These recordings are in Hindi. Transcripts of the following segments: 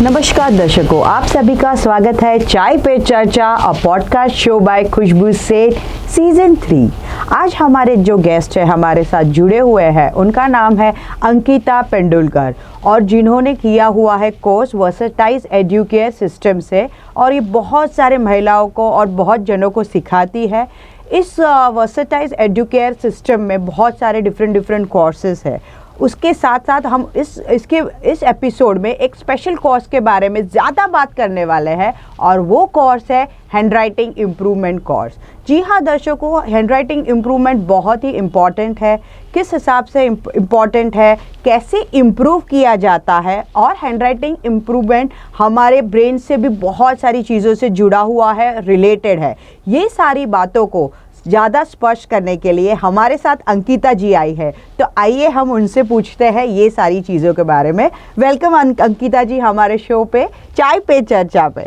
नमस्कार दर्शकों, आप सभी का स्वागत है चाय पे चर्चा, अ पॉडकास्ट शो बाय खुशबू सेठ सीजन 3। आज हमारे जो गेस्ट है हमारे साथ जुड़े हुए हैं, उनका नाम है अंकिता पेंडुलकर और जिन्होंने किया हुआ है कोर्स वर्सेटाइल एजुकेयर सिस्टम से, और ये बहुत सारे महिलाओं को और बहुत जनों को सिखाती है। इस वर्सेटाइल एजुकेयर सिस्टम में बहुत सारे डिफरेंट कोर्सेज है। उसके साथ साथ हम इस एपिसोड में एक स्पेशल कोर्स के बारे में ज़्यादा बात करने वाले हैं, और वो कोर्स है हैंड राइटिंग इम्प्रूवमेंट कोर्स। जी हाँ दर्शकों, हैंड राइटिंग इम्प्रूवमेंट बहुत ही इम्पॉर्टेंट है। किस हिसाब से इम्पॉर्टेंट है, कैसे इम्प्रूव किया जाता है, और हैंड राइटिंग इम्प्रूवमेंट हमारे ब्रेन से भी बहुत सारी चीज़ों से जुड़ा हुआ है, रिलेटेड है। ये सारी बातों को ज़्यादा स्पष्ट करने के लिए हमारे साथ अंकिता जी आई है, तो आइए हम उनसे पूछते हैं ये सारी चीज़ों के बारे में। वेलकम अंकिता जी हमारे शो पे चाय पे चर्चा पे।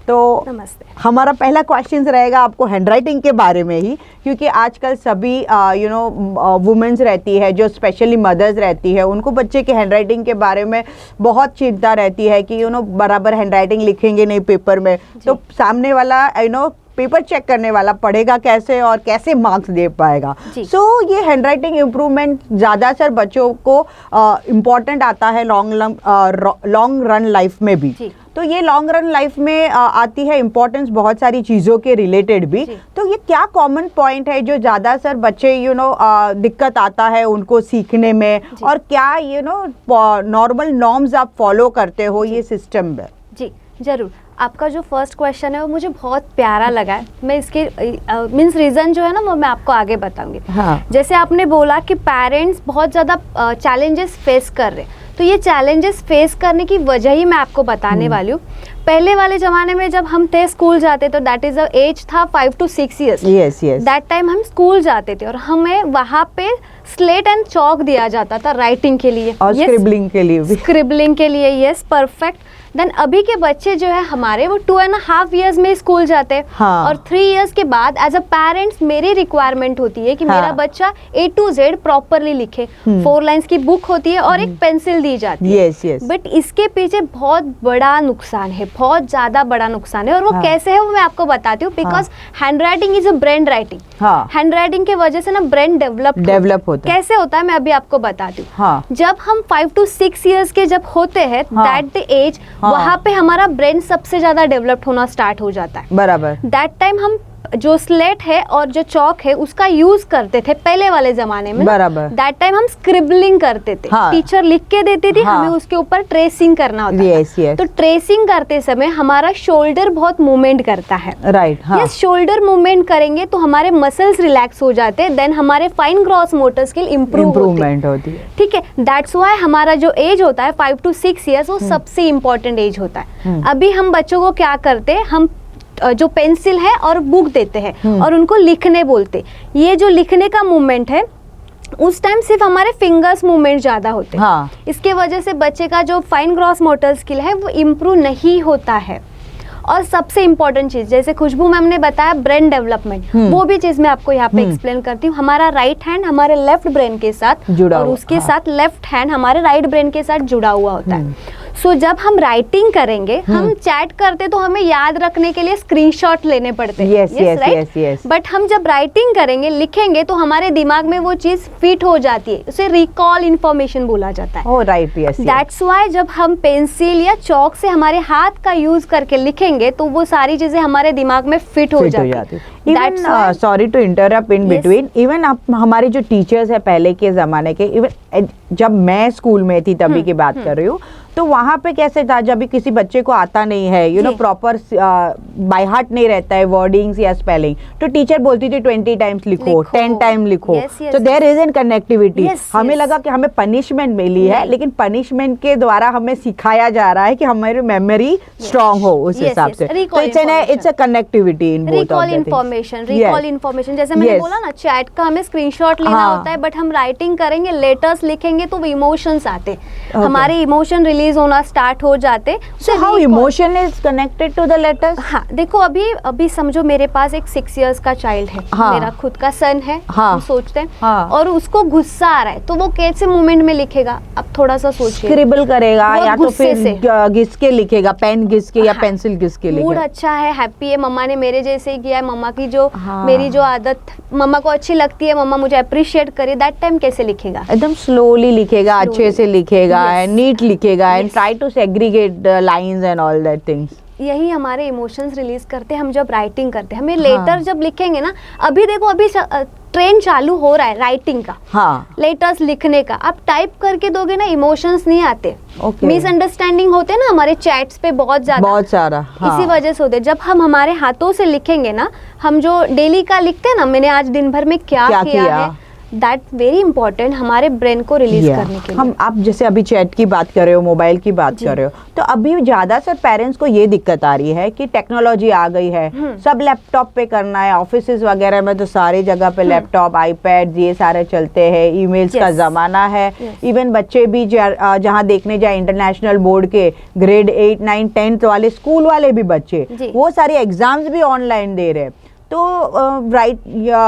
तो नमस्ते। हमारा पहला क्वेश्चन रहेगा आपको हैंड राइटिंग के बारे में ही, क्योंकि आजकल सभी वुमेन्स रहती है, जो स्पेशली मदर्स रहती है, उनको बच्चे के हैंड राइटिंग के बारे में बहुत चिंता रहती है कि बराबर हैंड राइटिंग लिखेंगे नहीं पेपर में, तो सामने वाला पेपर चेक करने वाला पढ़ेगा कैसे और कैसे मार्क्स दे पाएगा। ये हैंड राइटिंग इम्प्रूवमेंट ज़्यादातर बच्चों को इम्पॉर्टेंट आता है लॉन्ग रन लाइफ में भी। तो ये लॉन्ग रन लाइफ में आती है इम्पोर्टेंस बहुत सारी चीज़ों के रिलेटेड भी। तो ये क्या कॉमन पॉइंट है जो ज़्यादातर बच्चे दिक्कत आता है उनको सीखने में, और क्या नॉर्मल नॉर्म्स आप फॉलो करते हो ये सिस्टम में? जी ज़रूर। आपका जो फर्स्ट क्वेश्चन है वो मुझे बहुत प्यारा लगा है। मैं इसके मीन्स रीज़न जो है ना वो मैं आपको आगे बताऊंगी। हाँ। जैसे आपने बोला कि पेरेंट्स बहुत ज़्यादा चैलेंजेस फेस कर रहे हैं, तो ये चैलेंजेस फेस करने की वजह ही मैं आपको बताने वाली हूँ। पहले वाले ज़माने में जब हम थे स्कूल जाते तो दैट इज़ एज था 5 to 6 years। Yes yes. That time हम स्कूल जाते थे और हमें वहाँ पे स्लेट एंड चॉक दिया जाता था राइटिंग के लिए और स्क्रिबलिंग के लिए भी। स्क्रिबलिंग के लिए यस, परफेक्ट। देन अभी के बच्चे जो है हमारे वो 2.5 years में स्कूल जाते हैं। हाँ। और 3 years के बाद एज अ पेरेंट्स मेरी रिक्वायरमेंट होती है कि मेरा बच्चा A to Z प्रॉपरली लिखे। 4 लाइन्स की बुक होती है और एक पेंसिल दी जाती है। Yes yes. बट इसके पीछे बहुत बड़ा नुकसान है, बहुत ज़्यादा बड़ा नुकसान है, और वो कैसे है वो मैं आपको बताती हूँ। Because hand writing is a brain writing. Hand writing की वजह से ना ब्रेन डेवलप होता है। कैसे होता है मैं अभी आपको बताती हूँ। जब हम 5 to 6 years के जब होते हैं दैट द एज, वहाँ पे हमारा ब्रेन सबसे ज्यादा डेवलप्ड होना स्टार्ट हो जाता है। बराबर। दैट टाइम हम जो स्लेट है और जो चौक है उसका यूज करते थे पहले वाले जमाने में। बराबर। दैट टाइम हम स्क्रिबलिंग करते थे। टीचर लिख के देती थी, हमें उसके ऊपर ट्रेसिंग करना होता था। तो ट्रेसिंग करते समय हमारा शोल्डर बहुत मूवमेंट करता है। राइट। यस, शोल्डर मूवमेंट करेंगे तो हमारे मसल्स रिलैक्स हो जाते हैं, देन हमारे fine gross motor skill improvement होती है। ठीक है, दैट्स व्हाई हमारा जो एज होता है 5 to 6 years वो सबसे इम्पोर्टेंट एज होता है। अभी हम बच्चों को क्या करते हैं, हम जो पेंसिल है और बुक देते हैं और उनको लिखने बोलते। ये जो लिखने का मूवमेंट है उस टाइम सिर्फ हमारे फिंगर्स मूवमेंट ज्यादा होते हैं। हाँ। इसके वजह से बच्चे का जो फाइन ग्रॉस मोटर स्किल है वो इम्प्रूव नहीं होता है। और सबसे इम्पोर्टेंट चीज जैसे खुशबू मैम ने बताया ब्रेन डेवलपमेंट, वो भी चीज मैं आपको यहाँ पे एक्सप्लेन करती हूँ। हमारा राइट हैंड हमारे लेफ्ट ब्रेन के साथ जुड़ा और उसके साथ लेफ्ट हैंड हमारे राइट ब्रेन के साथ जुड़ा हुआ होता है। सो जब हम राइटिंग करेंगे, हम चैट करते तो हमें याद रखने के लिए स्क्रीनशॉट लेने पड़ते हैं। यस। बट हम जब राइटिंग करेंगे, लिखेंगे, तो हमारे दिमाग में वो चीज फिट हो जाती है, उसे रिकॉल इन्फॉर्मेशन बोला जाता है। राइट। यस। दैट्स व्हाई जब हम पेंसिल या चौक से हमारे हाथ का यूज करके लिखेंगे तो वो सारी चीजें हमारे दिमाग में फिट हो जाती है। Sorry to interrupt in between. Even हमारे जो टीचर्स है पहले के जमाने के, इवन जब मैं स्कूल में थी तभी की बात कर रही हूँ, तो वहाँ पे कैसे था, जब भी किसी बच्चे को आता नहीं है, प्रॉपर बाय हार्ट नहीं रहता है वर्डिंग्स या स्पेलिंग, तो टीचर बोलती थी 20 times लिखो, 10 times लिखो। तो देयर इज एन कनेक्टिविटी। हमें लगा कि हमें पनिशमेंट मिली है, लेकिन पनिशमेंट के द्वारा हमें सिखाया जा रहा है कि हमारी मेमोरी स्ट्रांग हो उस हिसाब से। तो it's a connectivity in both of the things. Recall information जैसे मैंने बोला ना, चैट का हमें स्क्रीनशॉट लेना होता है, बट हम राइटिंग करेंगे, लेटर्स लिखेंगे तो इमोशंस आते, हमारे इमोशन रिलीज रिलीज होना स्टार्ट हो जाते। So how emotion is connected to the letters? हाँ देखो, अभी समझो मेरे पास एक 6 years का चाइल्ड है, हाँ, मेरा खुद का सन है, हाँ, हम सोचते हैं, हाँ, और उसको गुस्सा आ रहा है तो वो कैसे मोमेंट में लिखेगा? अब थोड़ा सा सोचिए। स्क्रिबल करेगा या तो फिर घिस के लिखेगा, पेन घिस के या हाँ, पेंसिल घिस के लिखेगा। मूड अच्छा है, हैप्पी है, मम्मा ने मेरे जैसे ही किया है, मम्मा की जो हाँ, मेरी जो आदत मम्मा को अच्छी लगती है, मम्मा मुझे अप्रिशिएट करे, दैट टाइम कैसे लिखेगा? एकदम स्लोली लिखेगा, अच्छे से लिखेगा, नीट लिखेगा, and try to segregate lines and all that things. यही हमारे इमोशंस रिलीज करते हैं हम जब राइटिंग करते हैं। हमें लेटर जब लिखेंगे ना, अभी देखो अभी ट्रेंड चालू हो रहा है राइटिंग का, हाँ, लेटर्स लिखने का। आप टाइप करके दोगे ना, इमोशंस नहीं आते, Okay. मिसअंडरस्टैंडिंग होते हैं ना हमारे चैट्स पे बहुत सारा, हाँ। इसी वजह से होते। जब हम हमारे हाथों से लिखेंगे ना, हम जो डेली का लिखते हैं ना, मैंने आज दिन भर में क्या किया है, दैट वेरी इंपॉर्टेंट हमारे ब्रेन को रिलीज करने के लिए। हम आप जैसे अभी चैट की बात कर रहे हो, मोबाइल की बात कर रहे हो, तो अभी ज्यादातर पेरेंट्स को ये दिक्कत आ रही है कि टेक्नोलॉजी आ गई है, सब लैपटॉप पे करना है, ऑफिसेज वगैरह में तो सारी जगह पे लैपटॉप, आईपैड ये सारे चलते हैं, ईमेल्स का जमाना है। इवन बच्चे भी जहाँ देखने जाए इंटरनेशनल बोर्ड के ग्रेड 8, 9, 10 वाले स्कूल वाले भी बच्चे, वो सारे एग्जाम्स भी ऑनलाइन दे रहे हैं। तो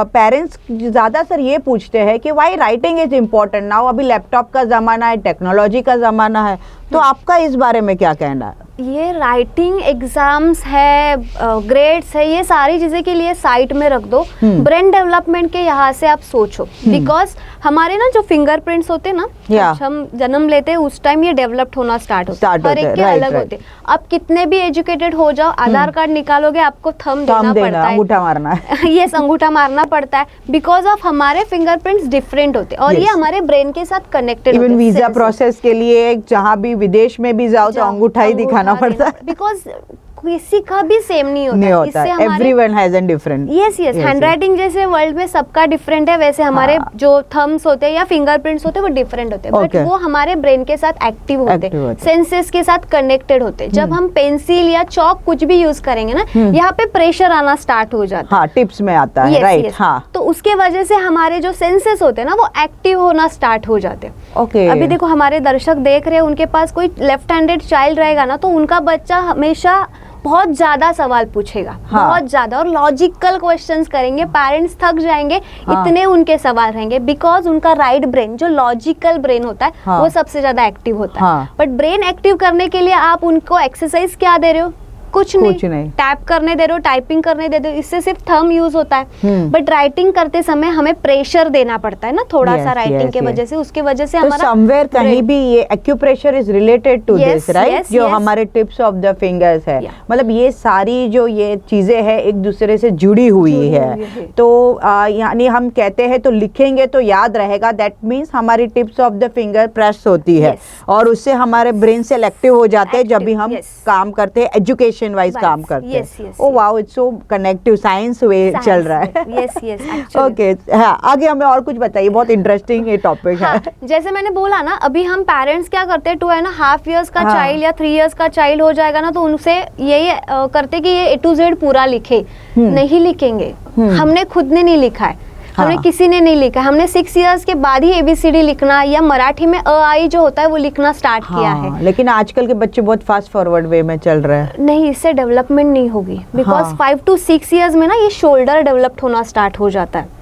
पेरेंट्स ज़्यादातर ये पूछते हैं कि why writing is important now, अभी लैपटॉप का ज़माना है, टेक्नोलॉजी का ज़माना है, तो आपका इस बारे में क्या कहना है? ये राइटिंग एग्जाम्स है, ग्रेड्स है, ये सारी चीज़ें के लिए साइड में रख दो। ब्रेन डेवलपमेंट के यहाँ से आप सोचो, बिकॉज हमारे ना जो फिंगरप्रिंट्स होते हैं ना, जब हम जन्म लेते हैं उस टाइम ये डेवलप्ड होना स्टार्ट होता है, हर एक के अलग होते हैं। आप कितने भी एजुकेटेड हो जाओ, आधार कार्ड निकालोगे आपको थंब देना पड़ता है, अंगूठा मारना है। यस, अंगूठा मारना पड़ता है, बिकॉज ऑफ हमारे फिंगरप्रिंट्स डिफरेंट होते हैं और ये हमारे ब्रेन के साथ कनेक्टेड होते हैं। इवन वीजा प्रोसेस के लिए जहाँ भी विदेश में भी जाओ तो अंगूठा ही दिखाना पड़ता है, बिकॉज किसी का भी सेम नहीं होता है। Everyone has an different. Yes, handwriting जैसे वर्ल्ड में सबका डिफरेंट है, वैसे हमारे जो थम्स होते हैं या फिंगरप्रिंट्स होते हैं वो डिफरेंट होते हैं, बट वो हमारे ब्रेन के साथ एक्टिव होते हैं, सेंसेस के साथ कनेक्टेड होते हैं। जब हम पेंसिल या चौक कुछ भी यूज करेंगे ना, यहाँ पे प्रेशर आना स्टार्ट हो जाता है, टिप्स में आता है, राइट, हाँ। तो उसके वजह से हमारे जो सेंसेस होते हैं ना, वो एक्टिव होना स्टार्ट हो जाते हैं। अभी देखो हमारे दर्शक देख रहे हैं, उनके पास कोई लेफ्ट हैंडेड चाइल्ड रहेगा ना, तो उनका बच्चा हमेशा बहुत ज्यादा सवाल पूछेगा, बहुत ज्यादा, और लॉजिकल क्वेश्चंस करेंगे, पेरेंट्स थक जाएंगे, इतने उनके सवाल रहेंगे, बिकॉज उनका राइट ब्रेन जो लॉजिकल ब्रेन होता है वो सबसे ज्यादा एक्टिव होता है। बट ब्रेन एक्टिव करने के लिए आप उनको एक्सरसाइज क्या दे रहे हो? कुछ नहीं, टैप करने दे रहे हो, टाइपिंग करने दे रहे हो, इससे सिर्फ थंब यूज होता है। बट राइटिंग करते समय हमें प्रेशर देना पड़ता है ना थोड़ा सा राइटिंग के वजह से, उसके वजह से हमारा समवेयर कहीं भी ये acupressure is related to this, right, जो हमारे टिप्स ऑफ द फिंगर्स है, मतलब ये सारी जो ये चीजें हैं एक दूसरे से जुड़ी हुई है। तो यानी हम कहते हैं तो लिखेंगे तो याद रहेगा, दैट मीन्स हमारी tips of the finger press होती है और उससे हमारे ब्रेन सेल एक्टिव हो जाते हैं जब भी हम काम करते हैं, एजुकेशन वाइज काम करते हैं। Oh wow, it's so connective, science way चल रहा है। यस, ओके, हाँ, आगे हमें और कुछ बताइए, बहुत इंटरेस्टिंग ये टॉपिक है। जैसे मैंने बोला ना, अभी हम पेरेंट्स क्या करते हैं, 2.5 years का चाइल्ड या 3 years का चाइल्ड हो जाएगा ना, तो उनसे यही करते कि ये A to Z पूरा लिखे, नहीं लिखेंगे। हमने खुद ने नहीं लिखा है, हमने किसी ने नहीं लिखा, हमने 6 years के बाद ही ABCD लिखना या मराठी में अ आई जो होता है वो लिखना स्टार्ट किया है। लेकिन आजकल के बच्चे बहुत फास्ट फॉरवर्ड वे में चल रहे हैं। नहीं, इससे डेवलपमेंट नहीं होगी, बिकॉज 5 to 6 years में ना ये शोल्डर डेवलप्ड होना स्टार्ट हो जाता है।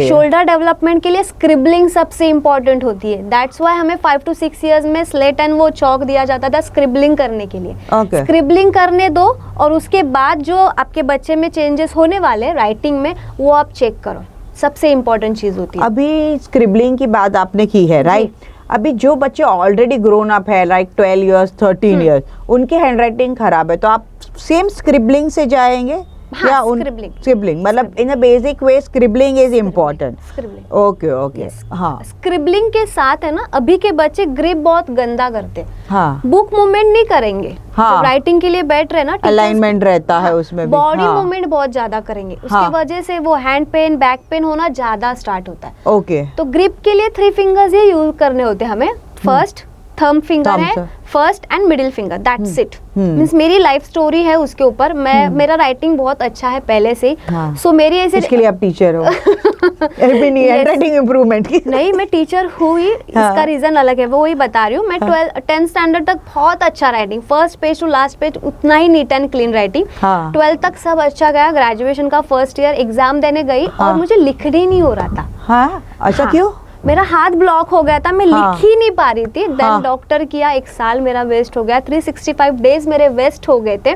शोल्डर डेवलपमेंट के लिए स्क्रिबलिंग सबसे इंपॉर्टेंट होती है, दैट्स व्हाई हमें 5 to 6 years में स्लेट एंड वो चौक दिया जाता था स्क्रिबलिंग करने के लिए। स्क्रिबलिंग करने दो और उसके बाद जो आपके बच्चे में चेंजेस होने वाले राइटिंग में वो आप चेक करो, सबसे इम्पोर्टेंट चीज होती है। अभी स्क्रिबलिंग की बात आपने की है, राइट, अभी जो बच्चे ऑलरेडी ग्रोन अप है, लाइक 12 years 13 years, उनकी हैंडराइटिंग खराब है, तो आप सेम स्क्रिबलिंग से जाएंगे? या स्क्रिबलिंग मतलब in a basic way scribbling is important. Okay, हाँ। स्क्रिबलिंग के साथ है ना, अभी के बच्चे ग्रिप बहुत गंदा करते हैं, हाँ, बुक मूवमेंट नहीं करेंगे, हाँ, राइटिंग के लिए बैठ रहे ना, अलाइनमेंट रहता है उसमें, बॉडी मूवमेंट बहुत ज्यादा करेंगे, उसकी वजह से वो हैंड पेन, बैक पेन होना ज्यादा स्टार्ट होता है। ओके, तो ग्रिप के लिए 3 fingers ही यूज करने होते हैं हमें। फर्स्ट थंब फिंगर है, first and middle finger, that's it. Means मेरी लाइफ स्टोरी है उसके ऊपर। मैं मेरा राइटिंग बहुत अच्छा है पहले से, सो मेरी ऐसे इसके लिए आप टीचर हो हैंडराइटिंग इंप्रूवमेंट की। नहीं, मैं टीचर हुई, इसका रीजन अलग है, वो वही बता रही हूँ। मैं 10th स्टैंडर्ड तक बहुत अच्छा writing, first page to last page उतना ही neat and clean writing. 12th तक सब अच्छा गया। ग्रेजुएशन का फर्स्ट ईयर एग्जाम देने गई और मुझे लिखने ही नहीं हो रहा था। हाँ, अच्छा क्यों? मेरा हाथ ब्लॉक हो गया था, मैं लिख ही नहीं पा रही थी। देन डॉक्टर किया, 1 साल मेरा वेस्ट हो गया, 365 डेज मेरे वेस्ट हो गए थे।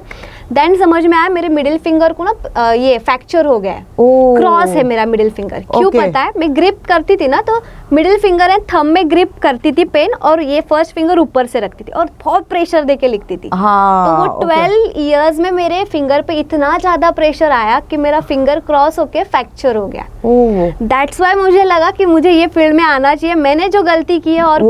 देन समझ में आया मेरे मिडिल फिंगर को ना ये फ्रैक्चर हो गया है, क्रॉस है मेरा मिडिल फिंगर। क्यों पता है? मैं ग्रिप करती थी ना, तो मिडिल फिंगर है, थंब में ग्रिप करती थी पेन, और ये फर्स्ट फिंगर ऊपर से रखती थी और बहुत प्रेशर देके लिखती थी। तो वो 12 इयर्स में मेरे फिंगर पे इतना ज्यादा प्रेशर आया कि मेरा फिंगर क्रॉस होके फ्रैक्चर हो गया। दैट्स व्हाई मुझे लगा कि मुझे ये फील्ड में आना चाहिए। मैंने जो गलती की है और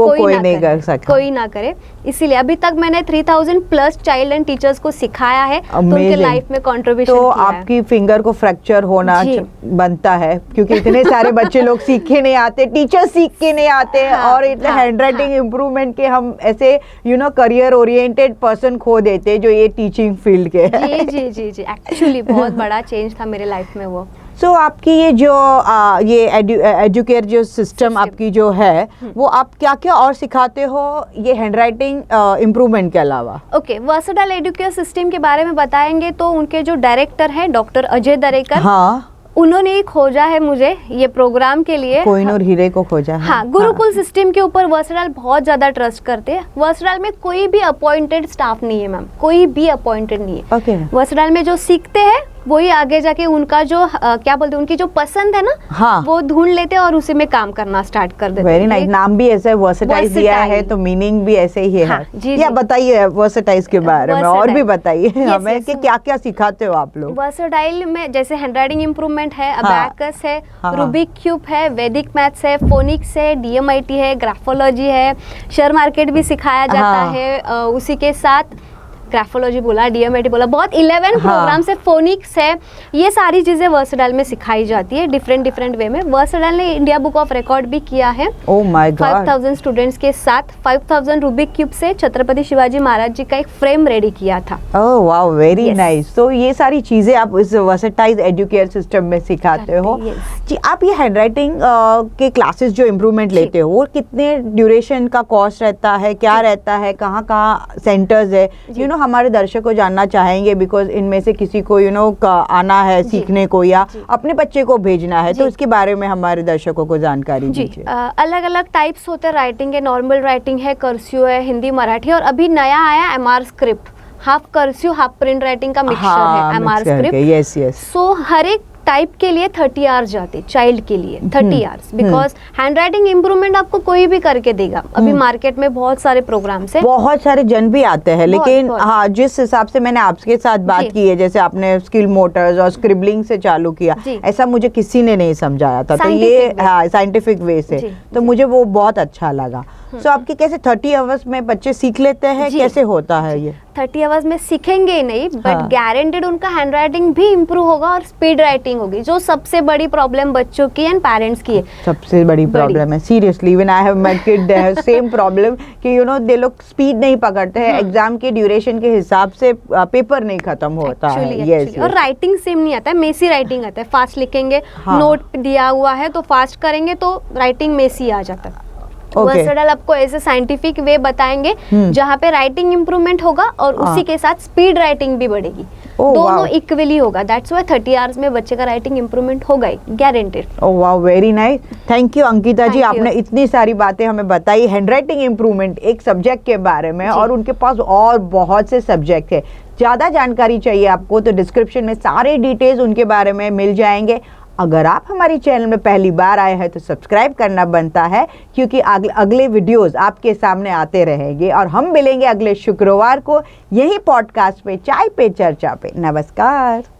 कोई ना करे, इसीलिए अभी तक मैंने 3000 प्लस चाइल्ड एंड टीचर्स को सिखाया है, तो उनके लाइफ में कंट्रीब्यूशन तो किया है। आपकी फिंगर को फ्रैक्चर होना बनता है, क्योंकि इतने सारे बच्चे लोग सीख के नहीं आते, टीचर सीख के नहीं आते, और इतने हैंडराइटिंग इम्प्रूवमेंट के हम ऐसे करियर ओरिएंटेड पर्सन खो देते जो ये टीचिंग फील्ड के जी जी जी जी एक्चुअली बहुत बड़ा चेंज था मेरे लाइफ में वो। सो आपकी ये जो ये एजुकेयर जो सिस्टम आपकी जो है, वो आप क्या क्या और सिखाते हो ये हैंडराइटिंग इम्प्रूवमेंट के अलावा? ओके, वर्सेटाइल एजुकेयर सिस्टम के बारे में बताएंगे तो उनके जो डायरेक्टर हैं डॉक्टर अजय दरेकर, उन्होंने ही खोजा है मुझे ये प्रोग्राम के लिए। कोहिनूर हीरे को खोजा है। हाँ, गुरुकुल सिस्टम के ऊपर वर्सेटाइल बहुत ज्यादा ट्रस्ट करते हैं। वर्सेटाइल में कोई भी अपॉइंटेड स्टाफ नहीं है मैम, कोई भी अपॉइंटेड नहीं है। ओके। वर्सेटाइल में जो सीखते हैं वही आगे जाके उनका जो क्या बोलते हैं, उनकी जो पसंद है ना, वो ढूंढ लेते हैं और उसी में काम करना स्टार्ट कर देते हैं। वेरी नाइस, नाम भी ऐसा वर्सेटाइल दिया है तो मीनिंग भी ऐसे ही है। या बताइए वर्सेटाइल के बारे में और भी बताइए हमें कि क्या क्या सिखाते हो आप लोग। वर्सेटाइल में जैसे हैंडराइटिंग इंप्रूवमेंट है, अबैकस है, रूबिक क्यूब है, वैदिक मैथ्स है, फोनिक्स है, डीएमआईटी है, ग्राफोलॉजी है, शेयर मार्केट भी सिखाया जाता है। उसी के साथ ग्राफोलॉजी बोला, डीएमआईटी बोला, बहुत 11 प्रोग्राम से, फोनिक्स है, ये सारी चीजें वर्सेटाइल में सिखाई जाती है डिफरेंट वे में। वर्सेटाइल ने इंडिया बुक ऑफ रिकॉर्ड भी किया है। Oh my God. 5000 स्टूडेंट्स के साथ 5000 रूबिक क्यूब से छत्रपति शिवाजी महाराज जी का एक फ्रेम रेडी किया था। ओह वाओ, वेरी नाइस। तो ये सारी चीजें आप इस वर्सेटाइल एजुकेयर सिस्टम में सिखाते हो जी। आप ये हैंडराइटिंग के क्लासेस जो इम्प्रूवमेंट लेते हो, वो कितने ड्यूरेशन का कॉस्ट रहता है, क्या रहता है, कहाँ सेंटर्स है? हमारे दर्शक को जानना चाहेंगे, बिकॉज इनमें से किसी को आना है सीखने को या अपने बच्चे को भेजना है, तो इसके बारे में हमारे दर्शकों को जानकारी दीजिए। अलग अलग टाइप्स होते हैं राइटिंग के, नॉर्मल राइटिंग है, कर्सिव है, हिंदी मराठी, और अभी नया आया MR script, half cursive half print writing का मिक्सचर है MR script. Yes yes. So हर एक टाइप के लिए 30 आवर्स जाते, चाइल्ड के लिए 30 आवर्स, बिकॉज हैंडराइटिंग इंप्रूवमेंट आपको कोई भी करके देगा। अभी मार्केट में बहुत सारे प्रोग्राम्स हैं, बहुत सारे जन भी आते हैं, लेकिन हाँ, जिस हिसाब से मैंने आपके साथ बात की है, जैसे आपने स्किल मोटर्स और स्क्रिबलिंग से चालू किया, ऐसा मुझे किसी ने नहीं समझाया था, तो ये साइंटिफिक वे से, तो मुझे वो बहुत अच्छा लगा। सो आपके कैसे 30 आवर्स में बच्चे सीख लेते हैं, कैसे होता है ये? 30 आवर्स में सीखेंगे ही नहीं, बट गारंटेड उनका हैंडराइटिंग भी इम्प्रूव होगा और स्पीड राइटिंग होगी, जो सबसे बड़ी प्रॉब्लम बच्चों की एंड पेरेंट्स की है। सबसे बड़ी प्रॉब्लम है, seriously, when I have my kid they have same problem कि दे लोग स्पीड नहीं पकड़ते हैं, एग्जाम के ड्यूरेशन के हिसाब से पेपर नहीं खत्म होता है। यस, और राइटिंग सेम नहीं आता है, मेसी राइटिंग आता है। फास्ट लिखेंगे, नोट दिया हुआ है तो फास्ट करेंगे तो राइटिंग मेसी आ जाता है। वर्सेटाइल आपको ऐसे साइंटिफिक वे बताएंगे जहाँ पे राइटिंग इंप्रूवमेंट होगा और उसी के साथ स्पीड राइटिंग भी बढ़ेगी, दोनों इक्वली होगा। दैट्स व्हाई 30 आवर्स में बच्चे का राइटिंग इंप्रूवमेंट होगा ही, guaranteed. Oh wow, very nice, thank you Ankita ji, आपने इतनी सारी बातें हमें बताई हैंडराइटिंग इंप्रूवमेंट एक सब्जेक्ट के बारे में, और उनके पास और बहुत से सब्जेक्ट है। ज़्यादा जानकारी चाहिए आपको तो डिस्क्रिप्शन में सारे डिटेल्स उनके बारे में मिल जाएंगे। अगर आप हमारी चैनल में पहली बार आए हैं तो सब्सक्राइब करना बनता है, क्योंकि अगले वीडियोस आपके सामने आते रहेंगे, और हम मिलेंगे अगले शुक्रवार को यही पॉडकास्ट पे, चाय पे चर्चा पे। नमस्कार।